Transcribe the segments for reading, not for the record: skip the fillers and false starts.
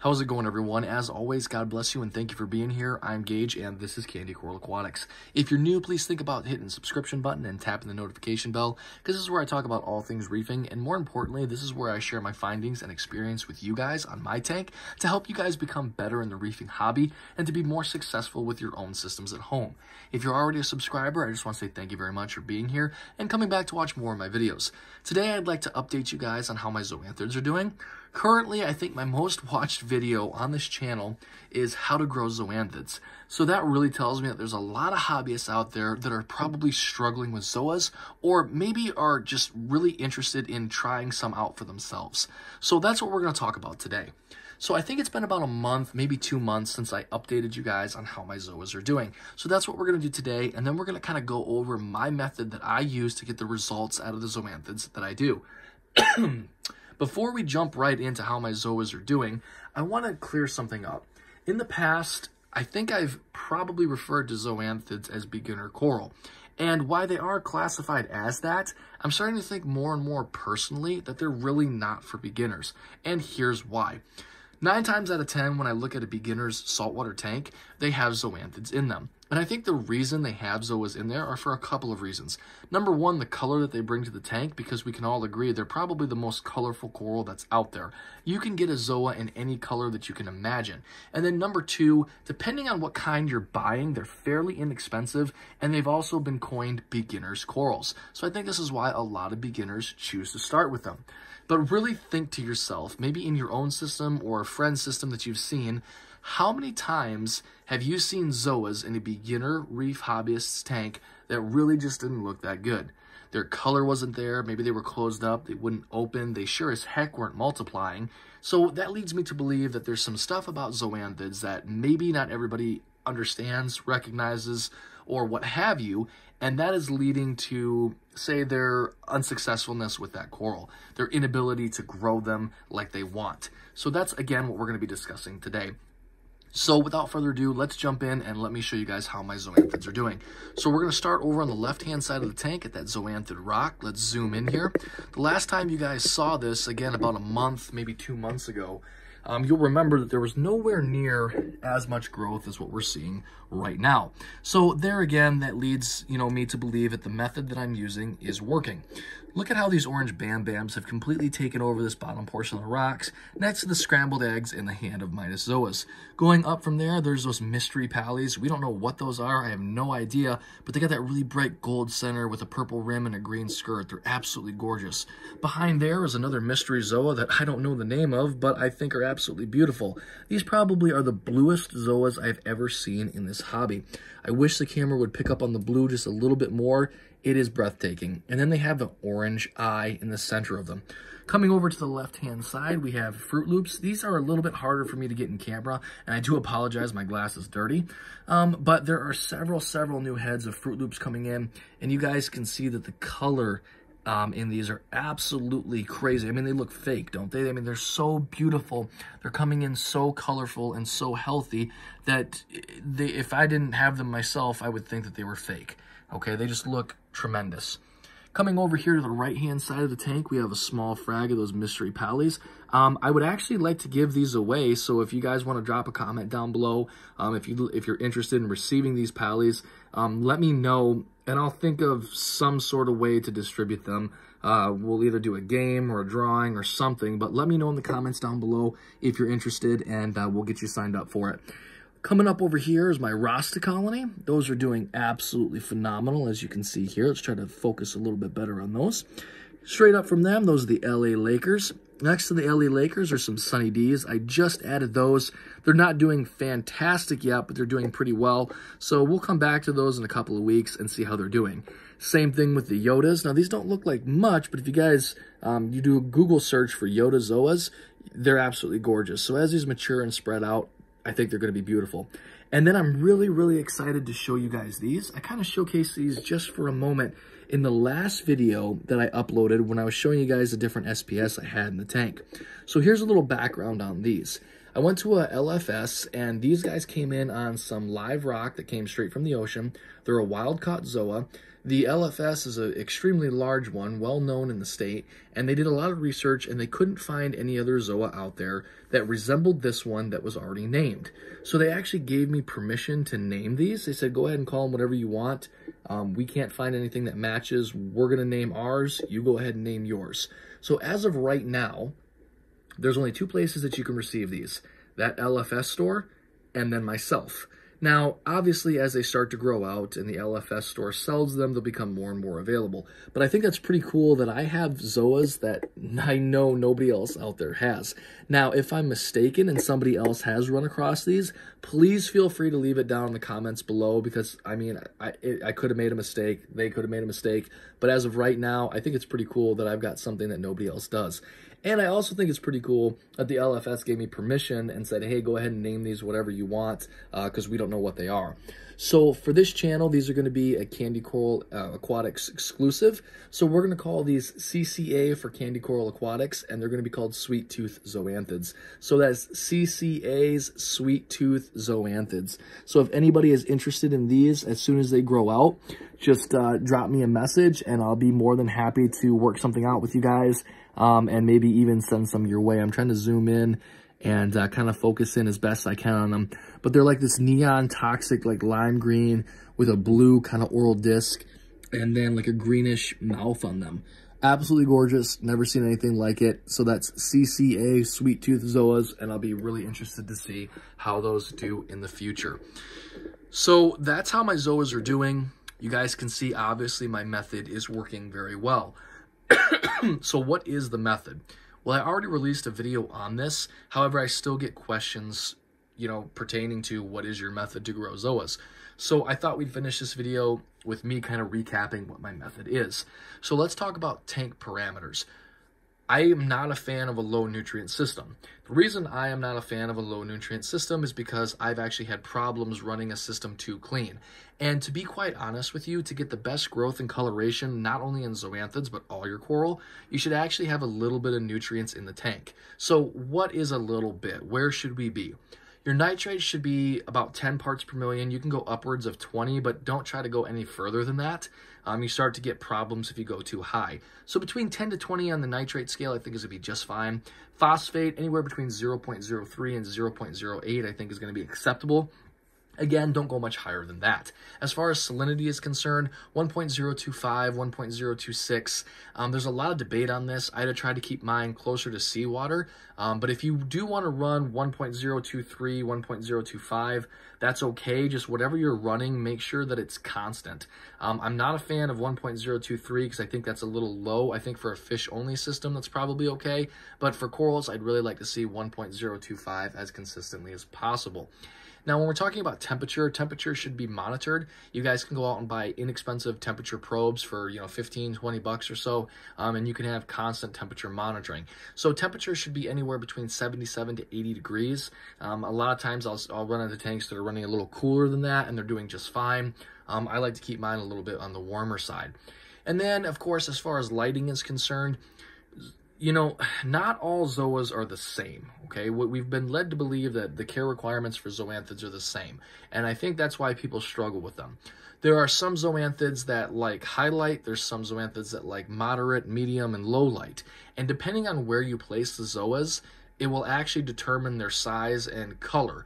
How's it going, everyone? As always, God bless you and thank you for being here. I'm Gage and this is Candy Coral Aquatics. If you're new, please think about hitting the subscription button and tapping the notification bell, because this is where I talk about all things reefing, and more importantly, this is where I share my findings and experience with you guys on my tank to help you guys become better in the reefing hobby and to be more successful with your own systems at home. If you're already a subscriber, I just want to say thank you very much for being here and coming back to watch more of my videos. Today, I'd like to update you guys on how my zoanthids are doing. Currently, I think my most watched video on this channel is how to grow zoanthids. So that really tells me that there's a lot of hobbyists out there that are probably struggling with zoas, or maybe are just really interested in trying some out for themselves. So that's what we're going to talk about today. So I think it's been about a month, maybe 2 months since I updated you guys on how my zoas are doing. So that's what we're going to do today, and then we're going to kind of go over my method that I use to get the results out of the zoanthids that I do. Before we jump right into how my zoas are doing, I want to clear something up. In the past, I think I've probably referred to zoanthids as beginner coral. And why they are classified as that, I'm starting to think more and more personally that they're really not for beginners. And here's why. 9 times out of 10, when I look at a beginner's saltwater tank, they have zoanthids in them. And I think the reason they have zoas in there are for a couple of reasons. Number one, the color that they bring to the tank, because we can all agree they're probably the most colorful coral that's out there. You can get a zoa in any color that you can imagine. And then number two, depending on what kind you're buying, they're fairly inexpensive, and they've also been coined beginner's corals. So I think this is why a lot of beginners choose to start with them. But really think to yourself, maybe in your own system or a friend's system that you've seen, how many times have you seen zoas in a beginner reef hobbyist's tank that really just didn't look that good? Their color wasn't there, maybe they were closed up, they wouldn't open, they sure as heck weren't multiplying. So that leads me to believe that there's some stuff about zoanthids that maybe not everybody understands, recognizes, or what have you, and that is leading to, say, their unsuccessfulness with that coral, their inability to grow them like they want. So that's, again, what we're going to be discussing today. So without further ado, let's jump in and let me show you guys how my zoanthids are doing. So we're going to start over on the left-hand side of the tank at that zoanthid rock. Let's zoom in here. The last time you guys saw this, again, about a month, maybe 2 months ago, you'll remember that there was nowhere near as much growth as what we're seeing right now. So there again, that leads me to believe that the method that I'm using is working. Look at how these orange Bam Bams have completely taken over this bottom portion of the rocks next to the scrambled eggs in the hand of Midas Zoas. Going up from there, there's those mystery pallies. We don't know what those are. I have no idea, but they got that really bright gold center with a purple rim and a green skirt. They're absolutely gorgeous. Behind there is another mystery Zoa that I don't know the name of, but I think are absolutely beautiful. These probably are the bluest Zoas I've ever seen in this hobby. I wish the camera would pick up on the blue just a little bit more. It is breathtaking. And then they have the orange eye in the center of them. Coming over to the left-hand side, we have Fruit Loops. These are a little bit harder for me to get in camera, and I do apologize, my glass is dirty. But there are several new heads of Fruit Loops coming in, and you guys can see that the color in these are absolutely crazy. I mean, they look fake, don't they? I mean, they're so beautiful. They're coming in so colorful and so healthy that if I didn't have them myself, I would think that they were fake. Okay, they just look tremendous. Coming over here to the right-hand side of the tank, we have a small frag of those mystery pallies. I would actually like to give these away, so if you guys want to drop a comment down below, if you're interested in receiving these pallies, let me know, and I'll think of some sort of way to distribute them. We'll either do a game or a drawing or something, but let me know in the comments down below if you're interested, and we'll get you signed up for it. Coming up over here is my Rasta colony. Those are doing absolutely phenomenal, as you can see here. Let's try to focus a little bit better on those. Straight up from them, those are the LA Lakers. Next to the LA Lakers are some Sunny D's. I just added those. They're not doing fantastic yet, but they're doing pretty well. So we'll come back to those in a couple of weeks and see how they're doing. Same thing with the Yodas. Now, these don't look like much, but if you guys, you do a Google search for Yoda Zoas, they're absolutely gorgeous. So as these mature and spread out, I think they're going to be beautiful. And then I'm really excited to show you guys these. I kind of showcase these just for a moment in the last video that I uploaded when I was showing you guys the different SPS I had in the tank. So here's a little background on these. I went to a LFS, and these guys came in on some live rock that came straight from the ocean. They're a wild-caught Zoa. The LFS is an extremely large one, well known in the state, and they did a lot of research, and they couldn't find any other Zoa out there that resembled this one that was already named. So they actually gave me permission to name these. They said, go ahead and call them whatever you want. We can't find anything that matches. We're going to name ours. You go ahead and name yours. So as of right now, there's only 2 places that you can receive these. That LFS store and then myself. Now, obviously, as they start to grow out and the LFS store sells them, they'll become more and more available. But I think that's pretty cool that I have Zoas that I know nobody else out there has. Now, if I'm mistaken and somebody else has run across these, please feel free to leave it down in the comments below, because, I mean, I could have made a mistake. They could have made a mistake. But as of right now, I think it's pretty cool that I've got something that nobody else does. And I also think it's pretty cool that the LFS gave me permission and said, hey, go ahead and name these whatever you want, because we don't know what they are. So for this channel, these are going to be a Candy Coral Aquatics exclusive. So we're going to call these CCA for Candy Coral Aquatics, and they're going to be called Sweet Tooth Zoanthids. So that's CCA's Sweet Tooth Zoanthids. So if anybody is interested in these, as soon as they grow out, just drop me a message, and I'll be more than happy to work something out with you guys, and maybe even send some your way. I'm trying to zoom in and kind of focus in as best I can on them. But they're like this neon toxic, like lime green with a blue kind of oral disc, and then like a greenish mouth on them. Absolutely gorgeous. Never seen anything like it. So that's CCA Sweet Tooth Zoas, and I'll be really interested to see how those do in the future. So that's how my Zoas are doing. You guys can see, obviously, my method is working very well. So what is the method? Well, I already released a video on this. However, I still get questions, you know, pertaining to what is your method to grow Zoas. So I thought we'd finish this video with me kind of recapping what my method is. So let's talk about tank parameters. I am not a fan of a low nutrient system. The reason I am not a fan of a low nutrient system is because I've actually had problems running a system too clean. And to be quite honest with you, to get the best growth and coloration, not only in Zoanthids, but all your coral, you should actually have a little bit of nutrients in the tank. So what is a little bit? Where should we be? Your nitrates should be about 10 parts per million. You can go upwards of 20, but don't try to go any further than that. You start to get problems if you go too high. So between 10 to 20 on the nitrate scale, I think is going to be just fine. Phosphate, anywhere between 0.03 and 0.08, I think is going to be acceptable. Again, don't go much higher than that. As far as salinity is concerned, 1.025, 1.026. There's a lot of debate on this. I had to try to keep mine closer to seawater. But if you do want to run 1.023, 1.025, that's okay. Just whatever you're running, make sure that it's constant. I'm not a fan of 1.023 because I think that's a little low. I think for a fish-only system, that's probably okay. But for corals, I'd really like to see 1.025 as consistently as possible. Now, when we're talking about temperature, temperature should be monitored. You guys can go out and buy inexpensive temperature probes for, you know, 15, 20 bucks or so, and you can have constant temperature monitoring. So temperature should be anywhere between 77 to 80 degrees. A lot of times I'll run into tanks that are running a little cooler than that, and they're doing just fine. I like to keep mine a little bit on the warmer side. And then, of course, as far as lighting is concerned, you know, not all Zoas are the same, okay? We've been led to believe that the care requirements for Zoanthids are the same, and I think that's why people struggle with them. There are some Zoanthids that like highlight, there's some Zoanthids that like moderate, medium, and low light, and depending on where you place the Zoas, it will actually determine their size and color.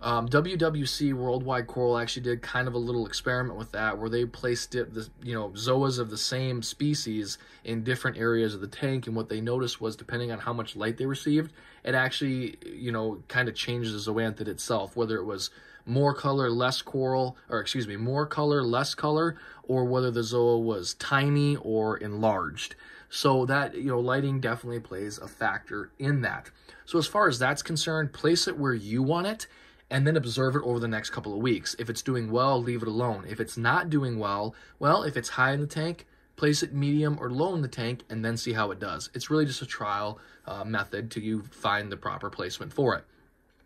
WWC Worldwide Coral actually did kind of a little experiment with that, where they placed Zoas of the same species in different areas of the tank, and what they noticed was, depending on how much light they received, it actually, you know, kind of changed the Zoanthid itself, whether it was more color, less coral, or excuse me, more color, less color, or whether the Zoa was tiny or enlarged. So that, you know, lighting definitely plays a factor in that. So as far as that's concerned, place it where you want it, and then observe it over the next couple of weeks. If it's doing well, leave it alone. If it's not doing well, if it's high in the tank, place it medium or low in the tank, and then see how it does. It's really just a trial method till you find the proper placement for it.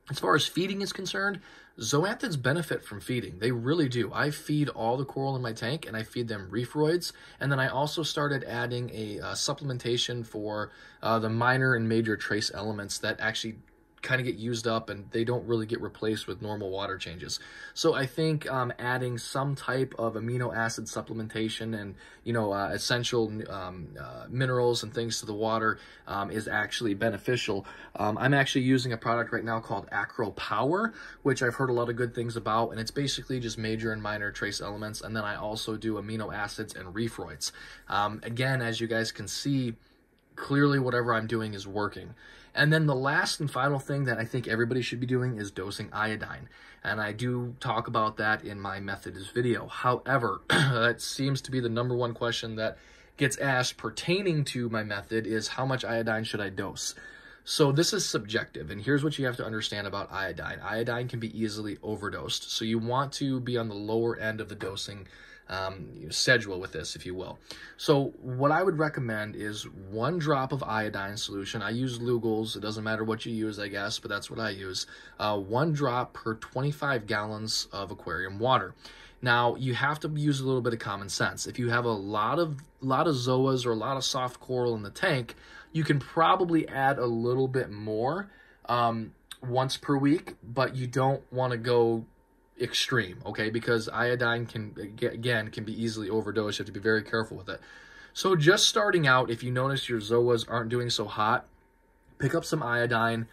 As far as feeding is concerned, zoanthids benefit from feeding. They really do. I feed all the coral in my tank, and I feed them reefroids. And then I also started adding a supplementation for the minor and major trace elements that actually kind of get used up and they don't really get replaced with normal water changes. So I think adding some type of amino acid supplementation and, you know, essential minerals and things to the water is actually beneficial. I'm actually using a product right now called Acro Power, which I've heard a lot of good things about, and it's basically just major and minor trace elements, and then I also do amino acids and reefroids. Again, as you guys can see, clearly whatever I'm doing is working. And then the last and final thing that I think everybody should be doing is dosing iodine. And I do talk about that in my methods video. However, that seems to be the #1 question that gets asked pertaining to my method is how much iodine should I dose? So this is subjective, and here's what you have to understand about iodine. Iodine can be easily overdosed, so you want to be on the lower end of the dosing schedule with this, if you will. So what I would recommend is 1 drop of iodine solution. I use Lugol's. It doesn't matter what you use, I guess, but that's what I use. 1 drop per 25 gallons of aquarium water. Now, you have to use a little bit of common sense. If you have a lot of Zoas or a lot of soft coral in the tank, you can probably add a little bit more once per week, but you don't want to go extreme, okay? Because iodine can be easily overdosed. You have to be very careful with it. So just starting out, if you notice your Zoas aren't doing so hot, pick up some iodine,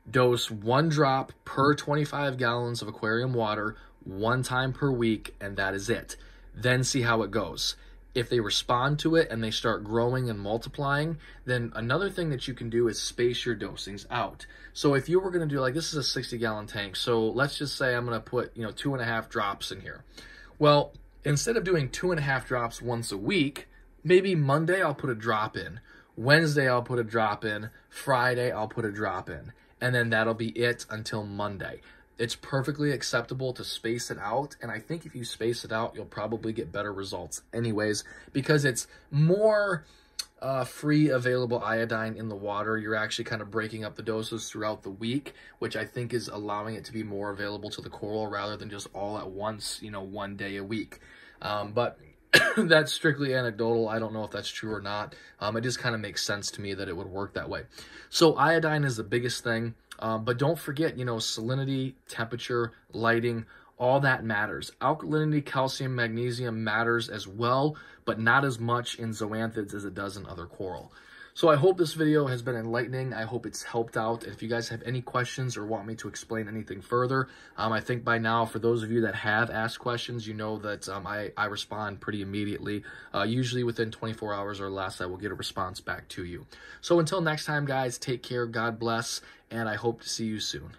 dose 1 drop per 25 gallons of aquarium water 1 time per week, and that is it. Then see how it goes. If they respond to it and they start growing and multiplying, then another thing that you can do is space your dosings out. So if you were going to do, like, this is a 60-gallon tank, so let's just say I'm going to put, 2.5 drops in here. Well, instead of doing 2.5 drops once a week, maybe Monday I'll put a drop in, Wednesday I'll put a drop in, Friday I'll put a drop in, and then that'll be it until Monday. It's perfectly acceptable to space it out, and I think if you space it out, you'll probably get better results anyways, because it's more free available iodine in the water. You're actually kind of breaking up the doses throughout the week, which I think is allowing it to be more available to the coral rather than just all at once, 1 day a week. But that's strictly anecdotal. I don't know if that's true or not. It just kind of makes sense to me that it would work that way. So iodine is the biggest thing. But don't forget, salinity, temperature, lighting, all that matters. Alkalinity, calcium, magnesium matters as well, but not as much in zoanthids as it does in other coral. So I hope this video has been enlightening. I hope it's helped out. If you guys have any questions or want me to explain anything further, I think by now, for those of you that have asked questions, you know that I respond pretty immediately. Usually within 24 hours or less, I will get a response back to you. So until next time, guys, take care, God bless, and I hope to see you soon.